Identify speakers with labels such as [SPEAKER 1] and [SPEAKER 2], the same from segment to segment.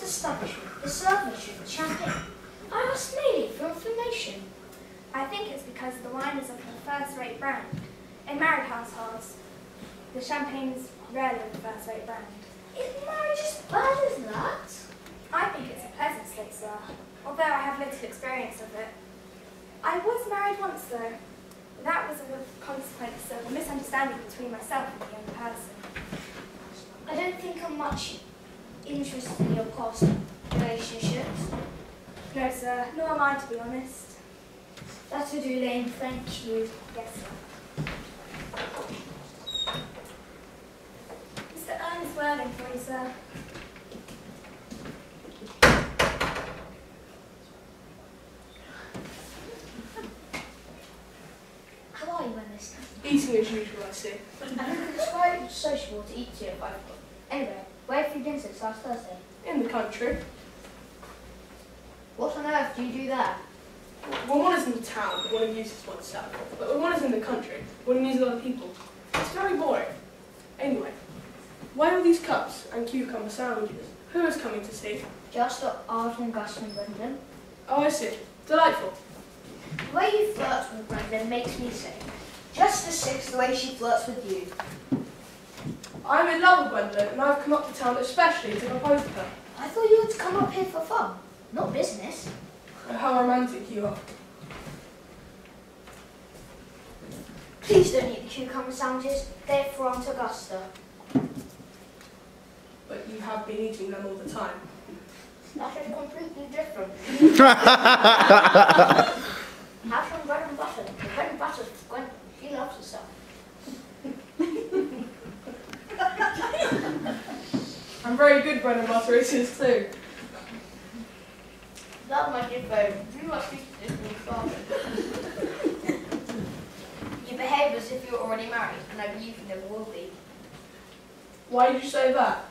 [SPEAKER 1] establishment is serving the champagne? I asked merely for information.
[SPEAKER 2] I think it's because the wine is of a first-rate brand. In married households, the champagne is rarely of a first-rate brand.
[SPEAKER 1] Is marriage as bad as that?
[SPEAKER 2] I think it's a pleasant state, sir, although I have little experience of it. I was married once, though. That was a consequence of a misunderstanding between myself and the young person.
[SPEAKER 1] I don't think I'm much interested in your past relationships.
[SPEAKER 2] No, sir, nor am I, to be honest.
[SPEAKER 1] That'll do, Lane. Thank you.
[SPEAKER 2] Yes, sir. Mr. Ernest Worthing for you, sir.
[SPEAKER 1] How are you, Ernest?
[SPEAKER 3] Eating as usual, I see.
[SPEAKER 1] I don't think it's quite sociable to eat here at 5 o'clock. Anyway, where have you been since last Thursday?
[SPEAKER 3] In the country.
[SPEAKER 1] What on earth do you do there?
[SPEAKER 3] When one is in the town, one amuses oneself. But when one is in the country, one amuses other people. It's very boring. Anyway, why all these cups and cucumber sandwiches? Who is coming to see?
[SPEAKER 1] Just Arden, Gus and Gwendolyn.
[SPEAKER 3] Oh, I see. Delightful.
[SPEAKER 1] The way you flirt with Gwendolyn makes me sick. Just as sick as the way she flirts with you.
[SPEAKER 3] I'm in love with Gwendolyn, and I've come up to town especially to propose to her.
[SPEAKER 1] I thought you would come up here for fun, not business.
[SPEAKER 3] Oh, how romantic you are.
[SPEAKER 1] Please don't eat the cucumber sandwiches. They're for Aunt Augusta.
[SPEAKER 3] But you have been eating them all the time.
[SPEAKER 1] That is completely different. Have some bread and butter. The bread and butter is Gwen. She loves herself.
[SPEAKER 3] And very good bread and butter it is too.
[SPEAKER 1] That my dear babe. You must be Disney father. You behave as if you're already married, and I believe you never will be.
[SPEAKER 3] Why did you say that?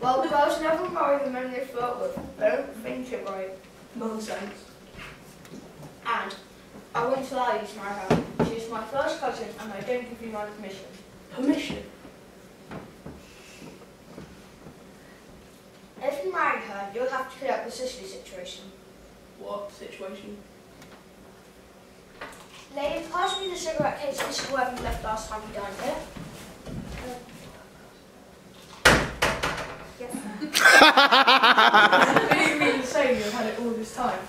[SPEAKER 1] Well, girls never marry the men they flirt with. I don't think you're right.
[SPEAKER 3] Nonsense.
[SPEAKER 1] And I won't allow you to marry her. She is my first cousin, and I don't give you my permission.
[SPEAKER 3] Permission?
[SPEAKER 1] If you marry her, you'll have to clear up the Cicely situation.
[SPEAKER 3] What situation?
[SPEAKER 1] Lady, pass me the cigarette case Mr. Worthing left last time you dined here.
[SPEAKER 2] Yes, sir.
[SPEAKER 3] I didn't mean to say you've had it all this time.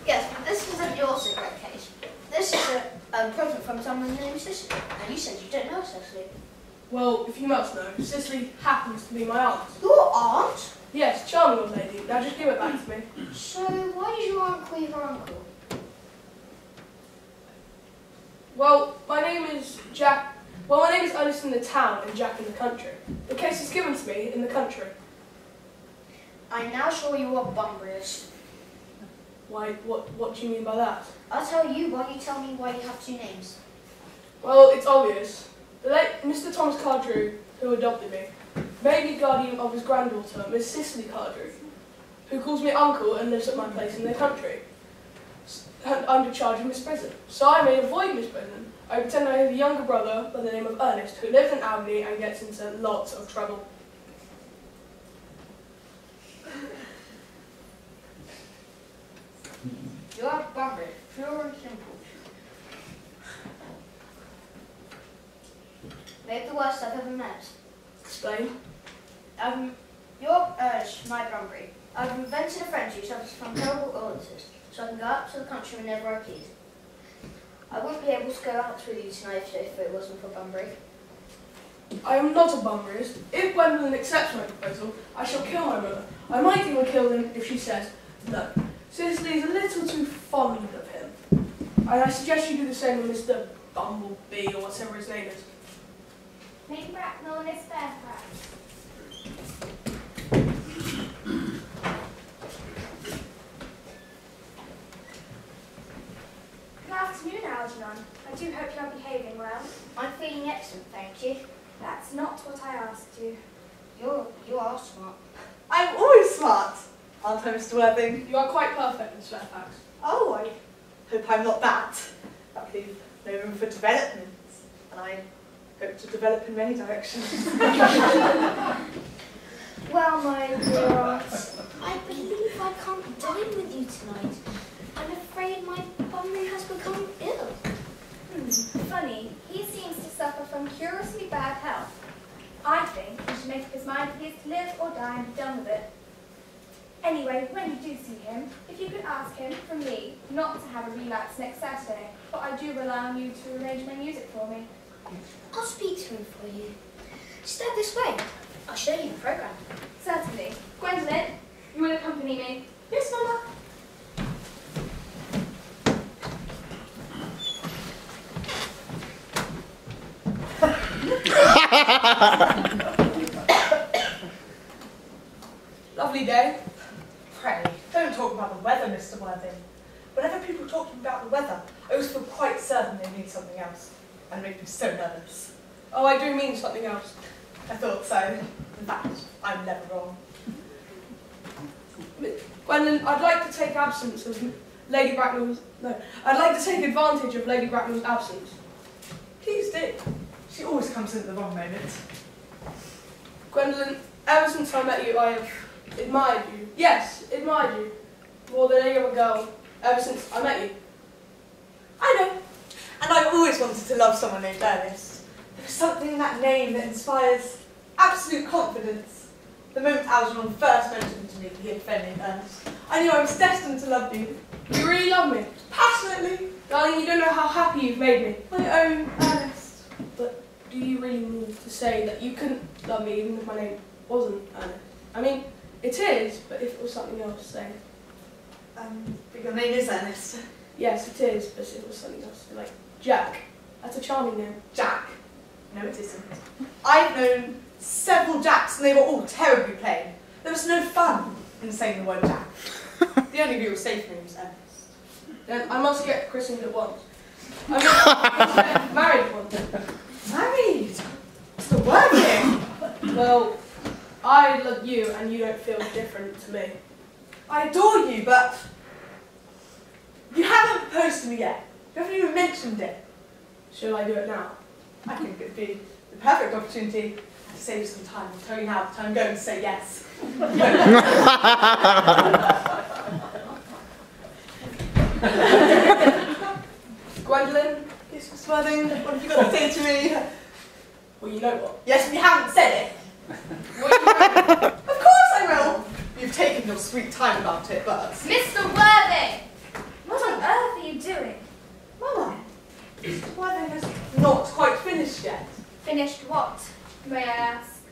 [SPEAKER 1] Yes, but this isn't your cigarette case. This is a present from someone named Cicely, and you said you don't know Cicely.
[SPEAKER 3] Well, if you must know, Cicely happens to be my aunt.
[SPEAKER 1] Your aunt?
[SPEAKER 3] Yes, charming old lady. Now just give it back to me.
[SPEAKER 1] So, why did your aunt call you her uncle?
[SPEAKER 3] Well, my name is Jack. Well, my name is Ernest in the town and Jack in the country. The case is given to me in the country.
[SPEAKER 1] I'm now sure you are Bunburyist.
[SPEAKER 3] Why, what do you mean by that?
[SPEAKER 1] I'll tell you while you tell me why you have two names.
[SPEAKER 3] Well, it's obvious. The late Mr. Thomas Cardrew, who adopted me, made me guardian of his granddaughter, Miss Cicely Cardrew, who calls me uncle and lives at my place in the country, and under charge of Miss Prism. So I may avoid Miss Prism. I pretend I have a younger brother by the name of Ernest, who lives in Albany and gets into lots of trouble.
[SPEAKER 1] You are Bunbury, pure and simple. Maybe the worst I've ever met.
[SPEAKER 3] Explain.
[SPEAKER 1] You're my Bunbury. I've invented a friend who suffers from terrible illnesses, so I can go out to the country whenever I please. I wouldn't be able to go out with you tonight if it wasn't for Bunbury.
[SPEAKER 3] I am not a Bunburyist. If Gwendolyn accepts my proposal, I shall kill my mother. I might even kill him if she says no. Cicely is a little too fond of him. And I suggest you do the same with Mr. Bumblebee or whatever his name is.
[SPEAKER 2] Maybe Bracknell and his Fairfax. Good afternoon, Algenon. I do hope you're behaving well.
[SPEAKER 1] I'm feeling excellent, thank you.
[SPEAKER 2] That's not what I asked you.
[SPEAKER 1] You are smart.
[SPEAKER 4] I'm always smart, aren't I, Mr. Worthing?
[SPEAKER 3] You are quite perfect, Miss Fairfax.
[SPEAKER 4] Oh, I hope I'm not that. That would leave no room for development, and I hope to develop in many directions.
[SPEAKER 1] Well, my dear aunt. I believe I can't dine with you tonight. I'm afraid my Bunbury has become ill.
[SPEAKER 2] Funny, he seems to suffer from curiously bad health. I think he should make up his mind if he is to live or die and be done with it. Anyway, when you do see him, if you could ask him, from me, not to have a relapse next Saturday, for I do rely on you to arrange my music for me.
[SPEAKER 1] I'll speak to him for you. Step this way. I'll show you the programme.
[SPEAKER 2] Certainly. Gwendolyn, you will accompany me.
[SPEAKER 4] Yes, Mama.
[SPEAKER 3] Lovely day.
[SPEAKER 4] Pray, don't talk about the weather, Mr. Worthing. Whenever people talk to me about the weather, I always feel quite certain they mean something else. And it makes me so nervous.
[SPEAKER 3] Oh, I do mean something else.
[SPEAKER 4] I thought so. In fact, I'm never wrong.
[SPEAKER 3] Gwendolyn, I'd like to take absence of Lady Bracknell's... No, I'd like to take advantage of Lady Bracknell's absence.
[SPEAKER 4] Please do. She always comes in at the wrong moment.
[SPEAKER 3] Gwendolyn, ever since I met you, I have admired you. Yes, admired you. More than any other girl, ever since I met you.
[SPEAKER 4] I know. And I've always wanted to love someone named Ernest. There's something in that name that inspires absolute confidence. The moment Algenon first mentioned to me that he had a friend named Ernest, I knew I was destined to love you.
[SPEAKER 3] You really love me?
[SPEAKER 4] Passionately.
[SPEAKER 3] Darling, you don't know how happy you've made me.
[SPEAKER 4] My own Ernest.
[SPEAKER 3] But do you really mean to say that you couldn't love me even if my name wasn't Ernest? I mean, it is, but if it was something else, say.
[SPEAKER 4] But your name is Ernest.
[SPEAKER 3] Yes, it is, but if it was something else, like Jack. That's a charming name.
[SPEAKER 4] Jack. No, it isn't. I've known several Jacks and they were all terribly plain. There was no fun in saying the word Jack. The only real safe name was Ernest.
[SPEAKER 3] Then I must get christened at once. I mean, get married at once.
[SPEAKER 4] Married? Mr. Worthing?
[SPEAKER 3] Well, I love you and you don't feel different to me.
[SPEAKER 4] I adore you, but you haven't proposed to me yet. You haven't even mentioned it.
[SPEAKER 3] Shall I do it now?
[SPEAKER 4] I think it'd be the perfect opportunity to save you some time. I'll tell you now that I'm going to say yes.
[SPEAKER 3] Gwendolyn?
[SPEAKER 4] Yes, Mr. Worthing, what have you got to say to me?
[SPEAKER 3] Well, you know what?
[SPEAKER 4] Yes, we haven't said it.
[SPEAKER 3] What do you know?
[SPEAKER 4] Of course I will. You've taken your sweet time about it, but...
[SPEAKER 2] Mr. Worthing! What on earth are you doing?
[SPEAKER 4] Mama, Mr. Worthing has not quite finished yet.
[SPEAKER 2] Finished what, may I ask?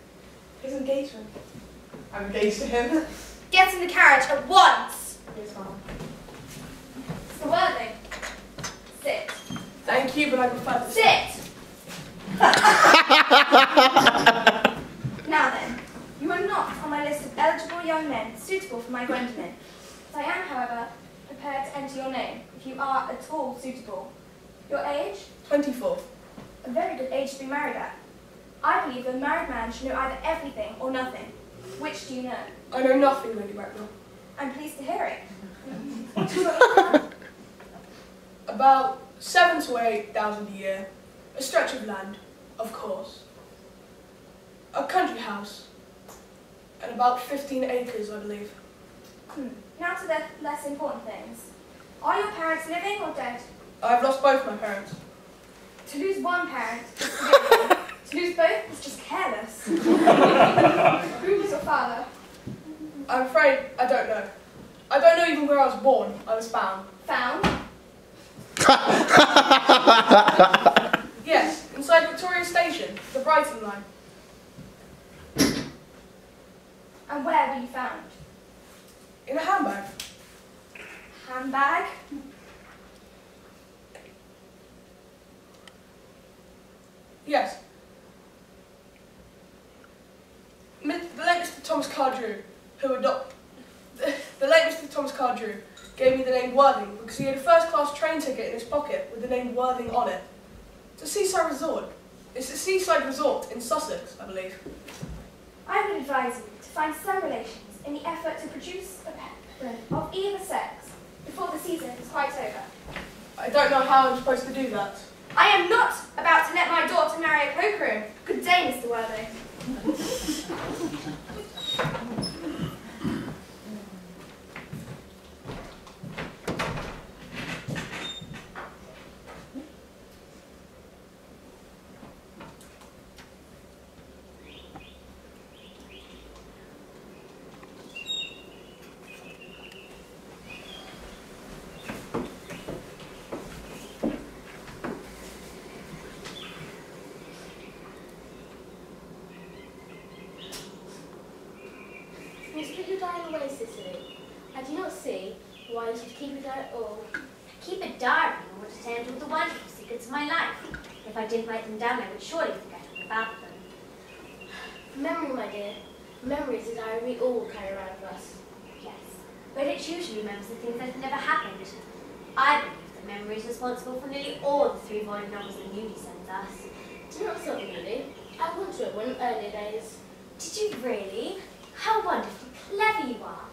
[SPEAKER 4] His engagement. I'm engaged to him.
[SPEAKER 2] Get in the carriage at once!
[SPEAKER 4] Yes, Mama.
[SPEAKER 2] Mr. Worthing, sit.
[SPEAKER 3] Thank you, but I prefer to
[SPEAKER 2] Sit! Now then, you are not on my list of eligible young men suitable for my Gwendolyn. But I am, however, prepared to enter your name if you are at all suitable. Your age?
[SPEAKER 3] 24.
[SPEAKER 2] A very good age to be married at. I believe a married man should know either everything or nothing. Which do you know?
[SPEAKER 3] I know nothing, Lady Bracknell.
[SPEAKER 2] I'm pleased to hear it.
[SPEAKER 3] About 7,000 to 8,000 a year. A stretch of land, of course. A country house. And about 15 acres, I believe.
[SPEAKER 2] Now to the less important things. Are your parents living or dead?
[SPEAKER 3] I've lost both my parents.
[SPEAKER 2] To lose one parent is forgivable. To lose both is just careless. Who was your father?
[SPEAKER 3] I'm afraid I don't know. I don't know even where I was born. I was found.
[SPEAKER 2] Found?
[SPEAKER 3] Yes, inside Victoria Station, the Brighton line.
[SPEAKER 2] And where were you found?
[SPEAKER 3] In a handbag.
[SPEAKER 2] Handbag?
[SPEAKER 3] Yes. The late Mr. Thomas Cardew, the late Mr. Thomas Cardew gave me the name Worthing because he had a first-class train ticket in his pocket with the name Worthing on it. It's a seaside resort. It's a seaside resort in Sussex, I believe.
[SPEAKER 2] I would advise you to find some relations in the effort to produce a pet of either sex before the season is quite over.
[SPEAKER 3] I don't know how I'm supposed to do that.
[SPEAKER 2] I am not about to let my daughter marry a cloakroom. Good day, Mr. Worthing.
[SPEAKER 5] You split your diary away, Cicely. I do not see why you should keep it at all.
[SPEAKER 6] Keep a diary in order to tell all the wonderful secrets of my life. If I didn't write them down, I would surely forget all about them.
[SPEAKER 5] Memory, my dear. Memory is a diary we all carry around with us.
[SPEAKER 6] Yes, but it usually remembers the things that have never happened. I believe that memory is responsible for nearly all the 3-volume novels that Moody sends us.
[SPEAKER 5] Do not stop, Moody. I once read one in earlier days.
[SPEAKER 6] Did you really? How wonderfully clever you are.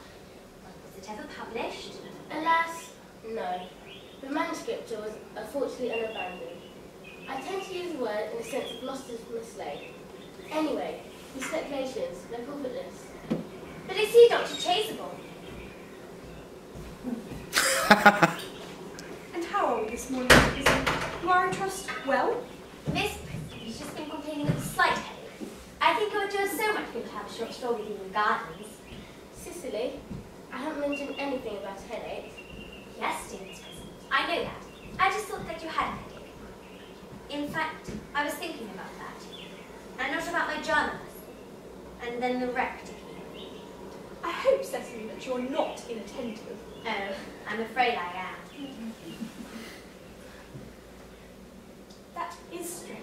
[SPEAKER 6] Was it ever published?
[SPEAKER 5] Alas, no. The manuscript was unfortunately unabandoned. I tend to use the word in the sense of lost and mislaid. Anyway, these speculations, they're profitless.
[SPEAKER 6] But I see Dr. Chaseable.
[SPEAKER 2] And how are we this morning, Miss Prism? You are, I trust, well?
[SPEAKER 6] Miss Prism has just been complaining of a slight headache. I think it would do us so much good to have a short stroll with you in the gardens.
[SPEAKER 5] Cicely, I haven't mentioned anything about a headache.
[SPEAKER 6] Yes, dear Miss Prism, I know that. I just thought that you had a headache. In fact, I was thinking about that. And not about my German lesson. And then the rector came.
[SPEAKER 2] I hope, Cecily, that you're not inattentive.
[SPEAKER 6] Oh, I'm afraid I am.
[SPEAKER 2] That is strange.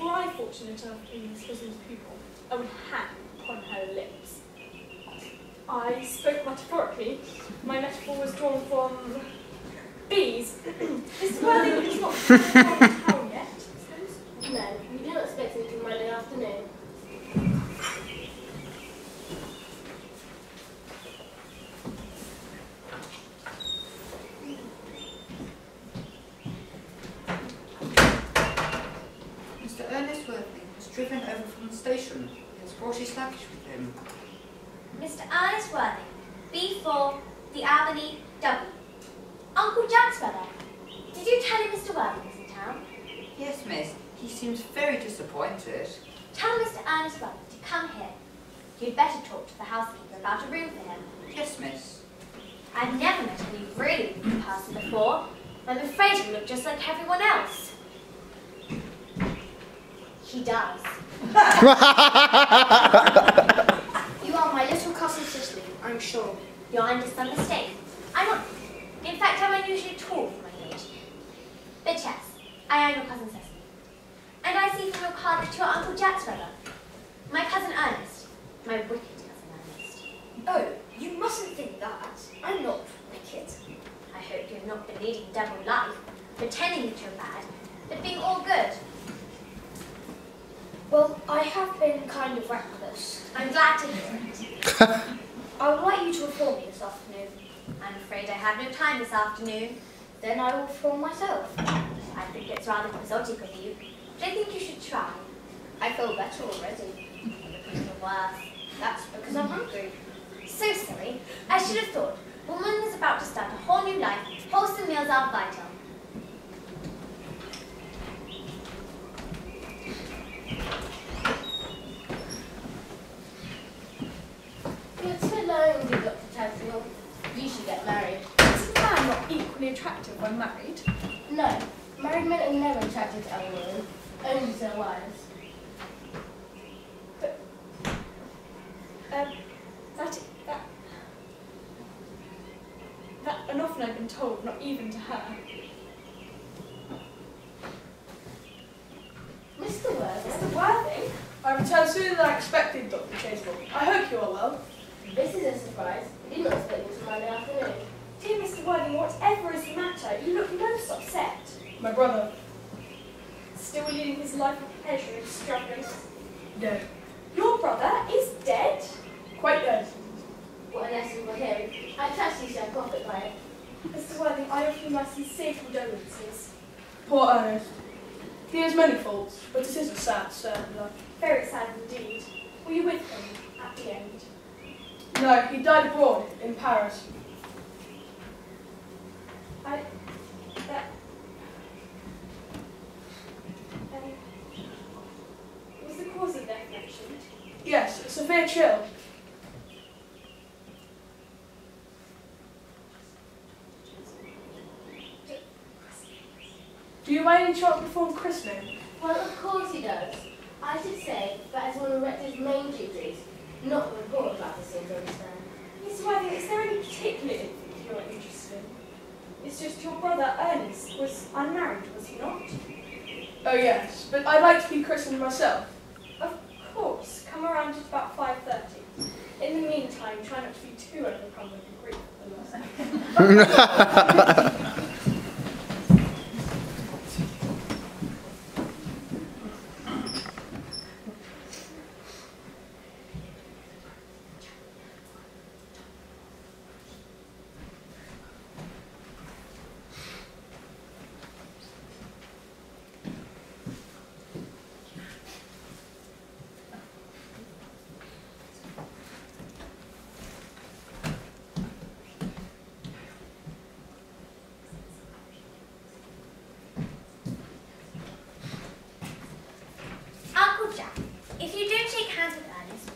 [SPEAKER 2] Were I fortunate enough to be Miss Prism's pupil, I would hang upon her lips. I spoke metaphorically. My metaphor was drawn from bees. Mr. Worthing is not from town yet, I suppose?
[SPEAKER 5] No, we do not expect him until Monday afternoon.
[SPEAKER 7] Mr. Ernest Worthing has driven over from the station. He has brought his luggage with him.
[SPEAKER 6] Mr. Ernest Worthing, B4, the Albany, W. Uncle Jack's brother. Did you tell him Mr. Worthing was in town?
[SPEAKER 7] Yes, miss. He seems very disappointed.
[SPEAKER 6] Tell Mr. Ernest Worthing to come here. You'd better talk to the housekeeper about a room for him.
[SPEAKER 7] Yes, miss.
[SPEAKER 6] I've never met any really rude person before. I'm afraid he looked just like everyone else. He does.
[SPEAKER 1] You are my little cousin Cicely, I'm sure.
[SPEAKER 6] You're under some mistake. I'm not. In fact, I'm unusually tall for my age. But yes, I am your cousin Cecily. And I see from your card that you're Uncle Jack's brother. My cousin Ernest. My wicked cousin Ernest.
[SPEAKER 1] Oh, you mustn't think that. I'm not wicked.
[SPEAKER 6] I hope you've not been leading a double life, pretending that you're bad, but being all good.
[SPEAKER 1] Well, I have been kind of reckless.
[SPEAKER 6] I'm glad to hear it.
[SPEAKER 1] I would like you to reform me this afternoon.
[SPEAKER 6] I'm afraid I have no time this afternoon.
[SPEAKER 1] Then I will reform myself.
[SPEAKER 6] I think it's rather quixotic of you, but I think you should try.
[SPEAKER 1] I feel better already.
[SPEAKER 6] You're looking worse.
[SPEAKER 1] That's because I'm hungry.
[SPEAKER 6] So silly. I should have thought. Woman is about to start a whole new life. Wholesome meals are vital.
[SPEAKER 5] You're too alone, dear Dr. Chaseable. You should get married.
[SPEAKER 2] Is a man not equally attractive when married?
[SPEAKER 5] No, married men are never attracted to other women, only to their wives.
[SPEAKER 2] That, and often I've been told, not even to her.
[SPEAKER 5] Mr. Worthing,
[SPEAKER 2] Mr. Worthing?
[SPEAKER 3] I returned sooner than I expected, Dr. Chaseable. I hope you are well.
[SPEAKER 5] this is a surprise. We did not expect you to Monday afternoon.
[SPEAKER 2] Dear Mr. Worthing, whatever is the matter, you look most upset.
[SPEAKER 3] My brother,
[SPEAKER 2] Still leading his life of pleasure and extravagance.
[SPEAKER 3] dead.
[SPEAKER 2] Your brother is dead?
[SPEAKER 3] Quite dead.
[SPEAKER 5] What a lesson for him. I trust you shall profit by it.
[SPEAKER 2] Mr. Worthing, I offer you my sincere condolences.
[SPEAKER 3] Poor Ernest. He has many faults, but it is a sad life.
[SPEAKER 2] Very sad indeed. Were you with him at the end?
[SPEAKER 3] No, he died abroad, in Paris.
[SPEAKER 2] Was the cause of death mentioned?
[SPEAKER 3] Yes, a severe chill. Do you by any chance perform christening?
[SPEAKER 5] Well, of course he does. I should say that is one of the rector's main duties, not to report about the
[SPEAKER 1] interested, understand?
[SPEAKER 2] Mr. Worthing, is there any particular infant you're interested in? It's just your brother Ernest was unmarried, was he not?
[SPEAKER 3] Oh yes, but I'd like to be christened myself.
[SPEAKER 2] Of course. Come around at about 5:30. In the meantime, try not to be too overcome with your grief for the loss.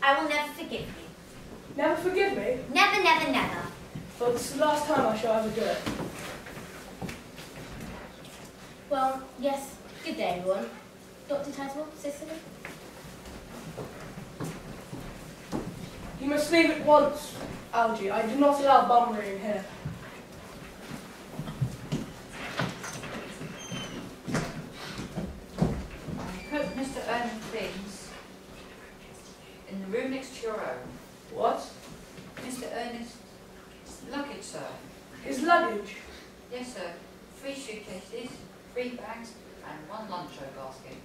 [SPEAKER 6] I will never forgive you.
[SPEAKER 3] Never forgive me?
[SPEAKER 6] Never, never, never.
[SPEAKER 3] Well, this is the last time I shall ever do it.
[SPEAKER 5] Well, yes. Good day, everyone. Dr. Tazwell, Cicely?
[SPEAKER 3] You must leave at once, Algie. I do not allow bummering here.
[SPEAKER 7] Put Mr. Ernest's things in the room next to your own.
[SPEAKER 3] What?
[SPEAKER 7] Mr. Ernest's luggage, sir.
[SPEAKER 3] His luggage?
[SPEAKER 7] Yes, sir. 3 suitcases, 3 bags, and 1 lunchroom basket.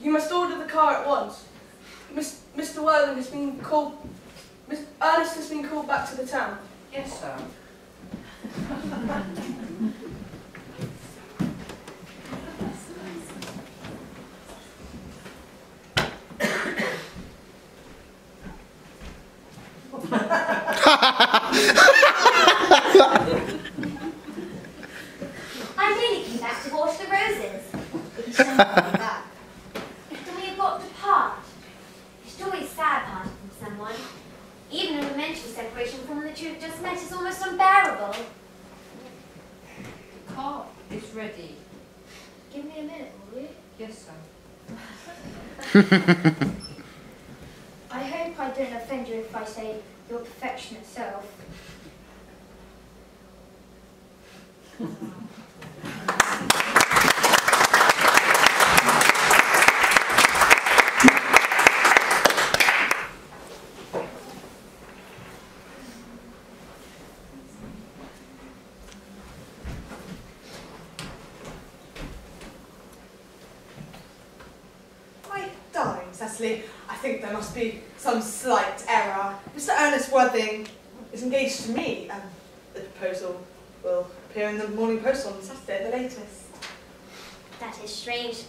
[SPEAKER 3] You must order the car at once. Mr. Worthing has been called... Ernest has been called back to the town.
[SPEAKER 7] Yes, sir.
[SPEAKER 6] I nearly came back to wash the roses. Then we have got to part. It's always sad parting from someone. Even a momentary separation from that you've just met is almost unbearable.
[SPEAKER 7] The car is ready.
[SPEAKER 5] Give me a minute, will you?
[SPEAKER 7] Yes, sir.
[SPEAKER 1] I hope I don't offend you if I say your perfectionate self.
[SPEAKER 4] My darling Cecily, I think there must be some slight error. Mr. Ernest Worthing is engaged to me, and the proposal will appear in the Morning Post on Saturday at the latest.
[SPEAKER 6] That is strange,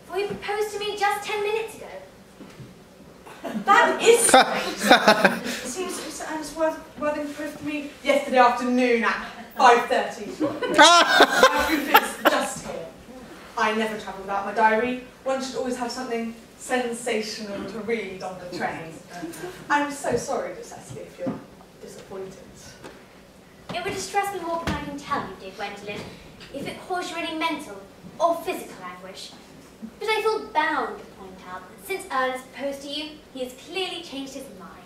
[SPEAKER 6] for he proposed to me just 10 minutes ago.
[SPEAKER 4] That is strange. It seems that Mr. Ernest Worthing proposed to me yesterday afternoon at 5:30. My proof is just here. I never travel without my diary. One should always have something sensational to read on the train. I'm so sorry, Cecily, if you're disappointed.
[SPEAKER 6] It would distress me more than I can tell you, dear Gwendolyn, if it caused you any mental or physical anguish. But I feel bound to point out that since Ernest proposed to you, he has clearly changed his mind.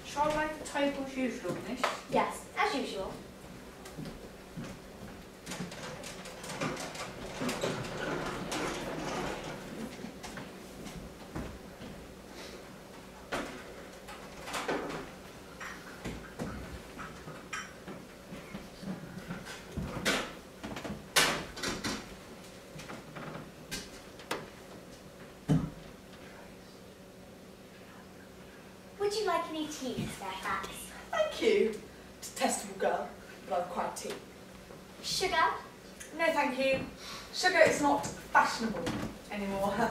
[SPEAKER 7] Shall I make the table as usual, miss?
[SPEAKER 6] Yes, as usual. Would you like any tea, Miss Fairfax?
[SPEAKER 4] Thank you. Detestable girl, but I've quite tea.
[SPEAKER 6] Sugar?
[SPEAKER 4] No, thank you. Sugar is not fashionable anymore.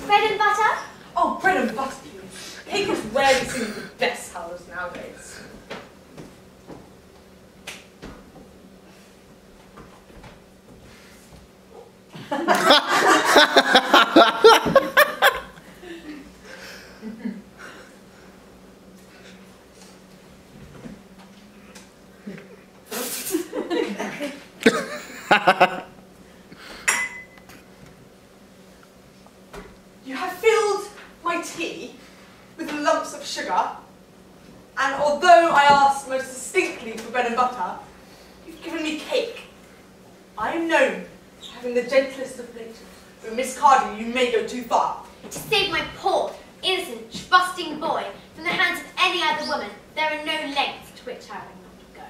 [SPEAKER 6] Bread and butter?
[SPEAKER 4] Oh, bread and butter, please. Cake is rare rarely sings the best howls nowadays. You have filled my tea with lumps of sugar, and although I asked most distinctly for bread and butter, you've given me cake. I am known for having the gentlest of natures, but Miss Cardew, you may go too far.
[SPEAKER 6] To save my poor, innocent, trusting boy from the hands of any other woman, there are no lengths to which I will not go.